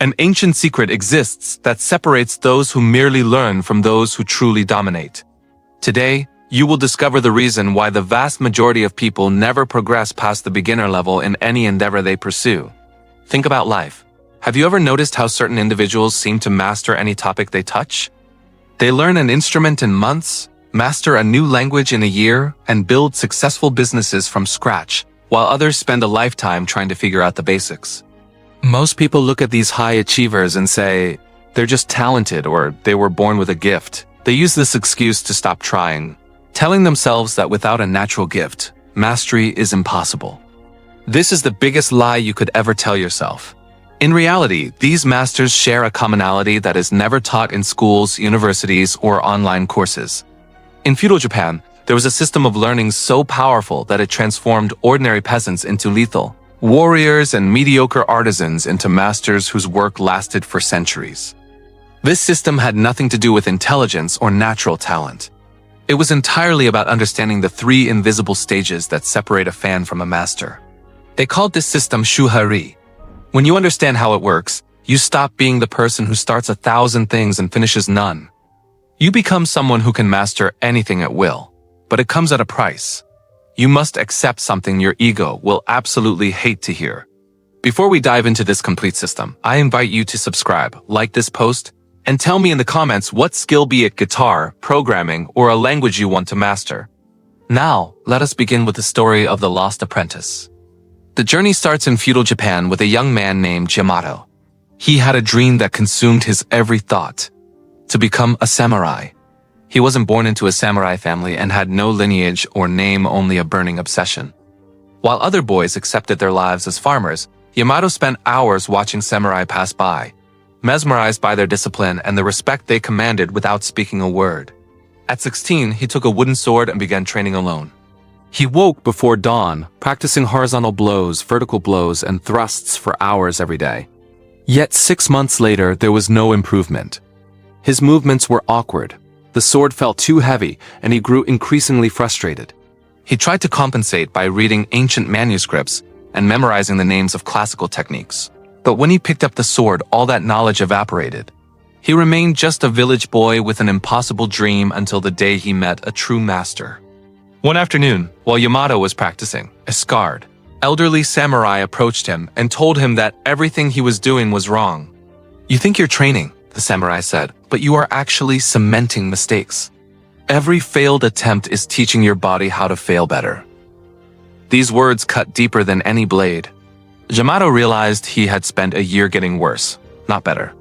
An ancient secret exists that separates those who merely learn from those who truly dominate. Today, you will discover the reason why the vast majority of people never progress past the beginner level in any endeavor they pursue. Think about life. Have you ever noticed how certain individuals seem to master any topic they touch? They learn an instrument in months, master a new language in a year, and build successful businesses from scratch, while others spend a lifetime trying to figure out the basics. Most people look at these high achievers and say, they're just talented or they were born with a gift. They use this excuse to stop trying, telling themselves that without a natural gift, mastery is impossible. This is the biggest lie you could ever tell yourself. In reality, these masters share a commonality that is never taught in schools, universities, or online courses. In feudal Japan, there was a system of learning so powerful that it transformed ordinary peasants into lethal warriors and mediocre artisans into masters whose work lasted for centuries. This system had nothing to do with intelligence or natural talent. It was entirely about understanding the three invisible stages that separate a fan from a master. They called this system Shuhari. When you understand how it works, you stop being the person who starts 1,000 things and finishes none. You become someone who can master anything at will, but it comes at a price. You must accept something your ego will absolutely hate to hear. Before we dive into this complete system, I invite you to subscribe, like this post, and tell me in the comments what skill, be it guitar, programming, or a language you want to master. Now, let us begin with the story of the lost apprentice. The journey starts in feudal Japan with a young man named Yamato. He had a dream that consumed his every thought: to become a samurai. He wasn't born into a samurai family and had no lineage or name, only a burning obsession. While other boys accepted their lives as farmers, Yamato spent hours watching samurai pass by, mesmerized by their discipline and the respect they commanded without speaking a word. At 16, he took a wooden sword and began training alone. He woke before dawn, practicing horizontal blows, vertical blows, and thrusts for hours every day. Yet 6 months later, there was no improvement. His movements were awkward. The sword felt too heavy, and he grew increasingly frustrated. He tried to compensate by reading ancient manuscripts and memorizing the names of classical techniques. But when he picked up the sword, all that knowledge evaporated. He remained just a village boy with an impossible dream until the day he met a true master. One afternoon, while Yamato was practicing, a scarred, elderly samurai approached him and told him that everything he was doing was wrong. "You think you're training," the samurai said, "but you are actually cementing mistakes. Every failed attempt is teaching your body how to fail better." These words cut deeper than any blade. Yamato realized he had spent a year getting worse, not better.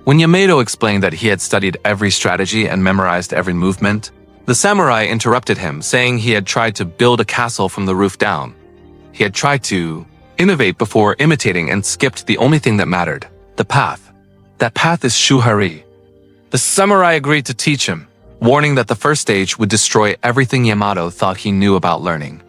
When Yamato explained that he had studied every strategy and memorized every movement, the samurai interrupted him, saying he had tried to build a castle from the roof down. He had tried to innovate before imitating and skipped the only thing that mattered: the path. That path is Shuhari. The samurai agreed to teach him, warning that the first stage would destroy everything Yamato thought he knew about learning.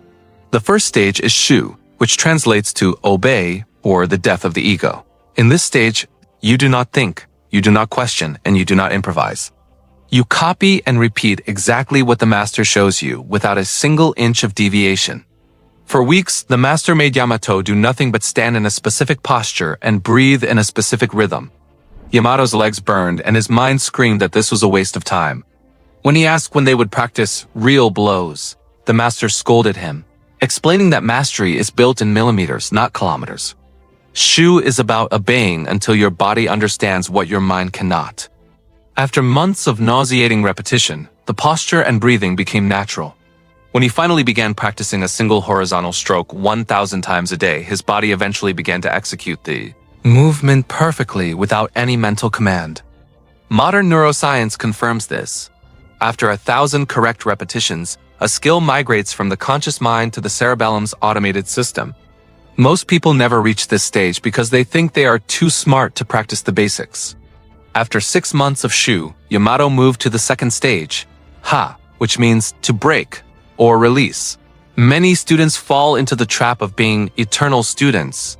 The first stage is Shu, which translates to obey or the death of the ego. In this stage, you do not think, you do not question, and you do not improvise. You copy and repeat exactly what the master shows you without a single inch of deviation. For weeks, the master made Yamato do nothing but stand in a specific posture and breathe in a specific rhythm. Yamato's legs burned and his mind screamed that this was a waste of time. When he asked when they would practice real blows, the master scolded him, explaining that mastery is built in millimeters, not kilometers. Shu is about obeying until your body understands what your mind cannot. After months of nauseating repetition, the posture and breathing became natural. When he finally began practicing a single horizontal stroke 1,000 times a day, his body eventually began to execute the movement perfectly without any mental command. Modern neuroscience confirms this. After 1,000 correct repetitions, a skill migrates from the conscious mind to the cerebellum's automated system. Most people never reach this stage because they think they are too smart to practice the basics. After 6 months of Shu, Yamato moved to the second stage, Ha, which means to break or release. Many students fall into the trap of being eternal students,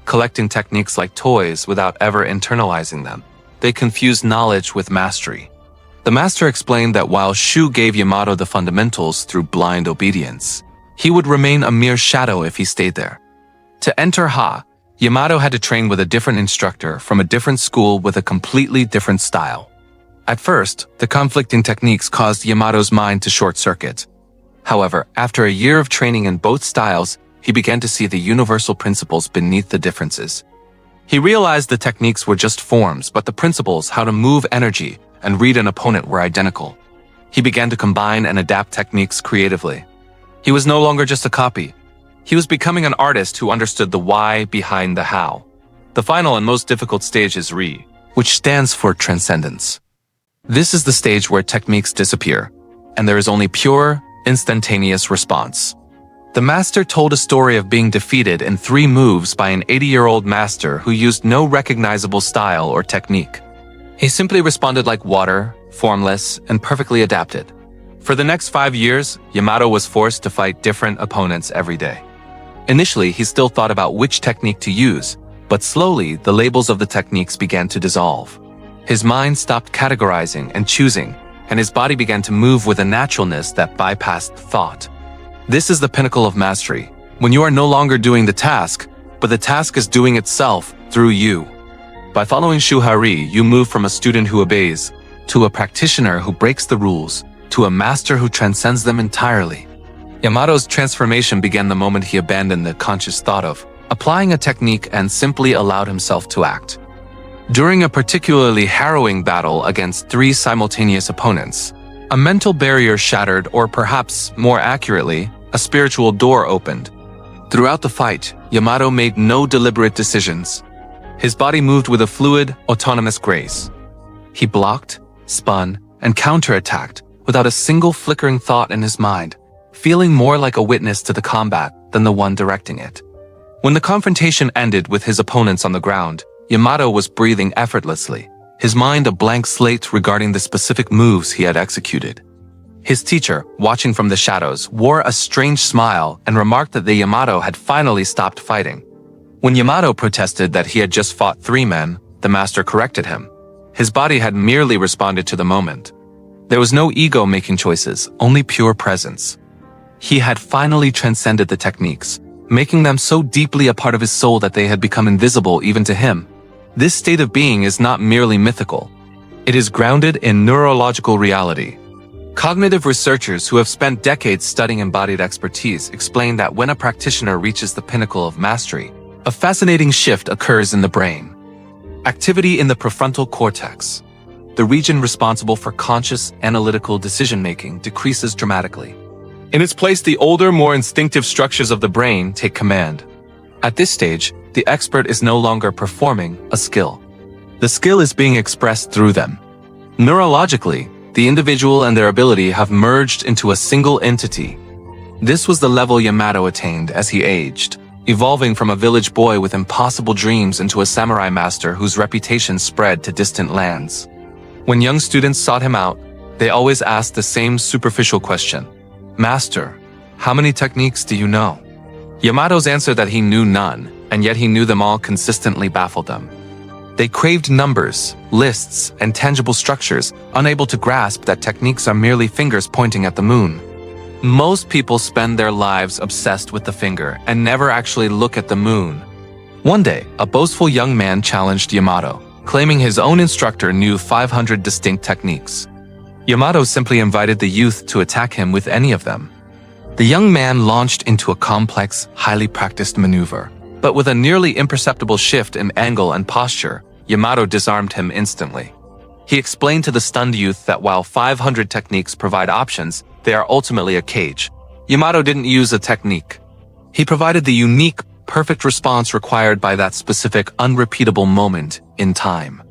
collecting techniques like toys without ever internalizing them. They confuse knowledge with mastery. The master explained that while Shu gave Yamato the fundamentals through blind obedience, he would remain a mere shadow if he stayed there. To enter Ha, Yamato had to train with a different instructor from a different school with a completely different style. At first, the conflicting techniques caused Yamato's mind to short-circuit. However, after a year of training in both styles, he began to see the universal principles beneath the differences. He realized the techniques were just forms, but the principles, how to move energy and read an opponent, were identical. He began to combine and adapt techniques creatively. He was no longer just a copy. He was becoming an artist who understood the why behind the how. The final and most difficult stage is Ri, which stands for transcendence. This is the stage where techniques disappear, and there is only pure, instantaneous response. The master told a story of being defeated in 3 moves by an 80-year-old master who used no recognizable style or technique. He simply responded like water, formless, and perfectly adapted. For the next 5 years, Yamato was forced to fight different opponents every day. Initially, he still thought about which technique to use, but slowly the labels of the techniques began to dissolve. His mind stopped categorizing and choosing, and his body began to move with a naturalness that bypassed thought. This is the pinnacle of mastery, when you are no longer doing the task, but the task is doing itself through you. By following Shuhari, you move from a student who obeys, to a practitioner who breaks the rules, to a master who transcends them entirely. Yamato's transformation began the moment he abandoned the conscious thought of applying a technique and simply allowed himself to act. During a particularly harrowing battle against 3 simultaneous opponents, a mental barrier shattered, or perhaps more accurately, a spiritual door opened. Throughout the fight, Yamato made no deliberate decisions. His body moved with a fluid, autonomous grace. He blocked, spun, and counterattacked without a single flickering thought in his mind, feeling more like a witness to the combat than the one directing it. When the confrontation ended with his opponents on the ground, Yamato was breathing effortlessly, his mind a blank slate regarding the specific moves he had executed. His teacher, watching from the shadows, wore a strange smile and remarked that the Yamato had finally stopped fighting. When Yamato protested that he had just fought 3 men, the master corrected him. His body had merely responded to the moment. There was no ego making choices, only pure presence. He had finally transcended the techniques, making them so deeply a part of his soul that they had become invisible even to him. This state of being is not merely mythical. It is grounded in neurological reality. Cognitive researchers who have spent decades studying embodied expertise explain that when a practitioner reaches the pinnacle of mastery, a fascinating shift occurs in the brain. Activity in the prefrontal cortex, the region responsible for conscious, analytical decision-making, decreases dramatically. In its place, the older, more instinctive structures of the brain take command. At this stage, the expert is no longer performing a skill. The skill is being expressed through them. Neurologically, the individual and their ability have merged into a single entity. This was the level Yamato attained as he aged, evolving from a village boy with impossible dreams into a samurai master whose reputation spread to distant lands. When young students sought him out, they always asked the same superficial question: "Master, how many techniques do you know?" Yamato's answer that he knew none, and yet he knew them all, consistently baffled them. They craved numbers, lists, and tangible structures, unable to grasp that techniques are merely fingers pointing at the moon. Most people spend their lives obsessed with the finger and never actually look at the moon. One day, a boastful young man challenged Yamato, claiming his own instructor knew 500 distinct techniques. Yamato simply invited the youth to attack him with any of them. The young man launched into a complex, highly practiced maneuver, but with a nearly imperceptible shift in angle and posture, Yamato disarmed him instantly. He explained to the stunned youth that while 500 techniques provide options, they are ultimately a cage. Yamato didn't use a technique. He provided the unique, perfect response required by that specific, unrepeatable moment in time.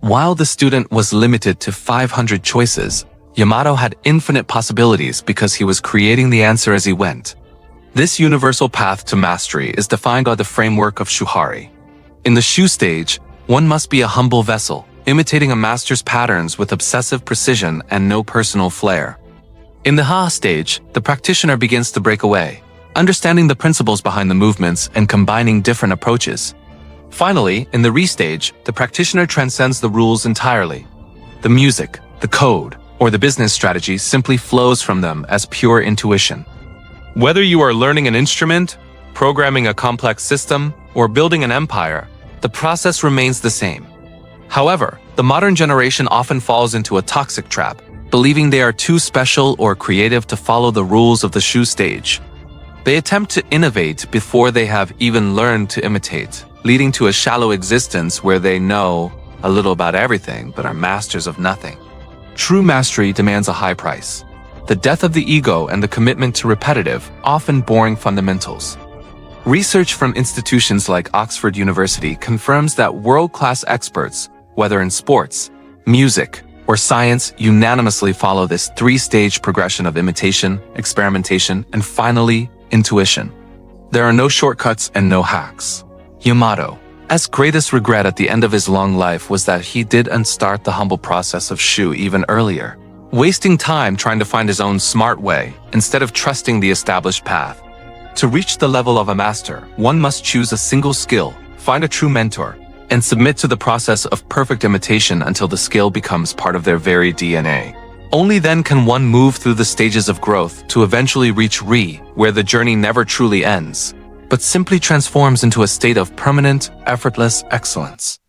While the student was limited to 500 choices, Yamato had infinite possibilities because he was creating the answer as he went. This universal path to mastery is defined by the framework of Shuhari. In the Shu stage, one must be a humble vessel, imitating a master's patterns with obsessive precision and no personal flair. In the Ha stage, the practitioner begins to break away, understanding the principles behind the movements and combining different approaches. Finally, in the Ri stage, the practitioner transcends the rules entirely. The music, the code, or the business strategy simply flows from them as pure intuition. Whether you are learning an instrument, programming a complex system, or building an empire, the process remains the same. However, the modern generation often falls into a toxic trap, believing they are too special or creative to follow the rules of the Shu stage. They attempt to innovate before they have even learned to imitate, leading to a shallow existence where they know a little about everything but are masters of nothing. True mastery demands a high price: the death of the ego and the commitment to repetitive, often boring fundamentals. Research from institutions like Oxford University confirms that world-class experts, whether in sports, music, or science, unanimously follow this three-stage progression of imitation, experimentation, and finally, intuition. There are no shortcuts and no hacks. Yamamoto's greatest regret at the end of his long life was that he didn't start the humble process of Shu even earlier, wasting time trying to find his own smart way instead of trusting the established path. To reach the level of a master, one must choose a single skill, find a true mentor, and submit to the process of perfect imitation until the skill becomes part of their very DNA. Only then can one move through the stages of growth to eventually reach where the journey never truly ends, but simply transforms into a state of permanent, effortless excellence.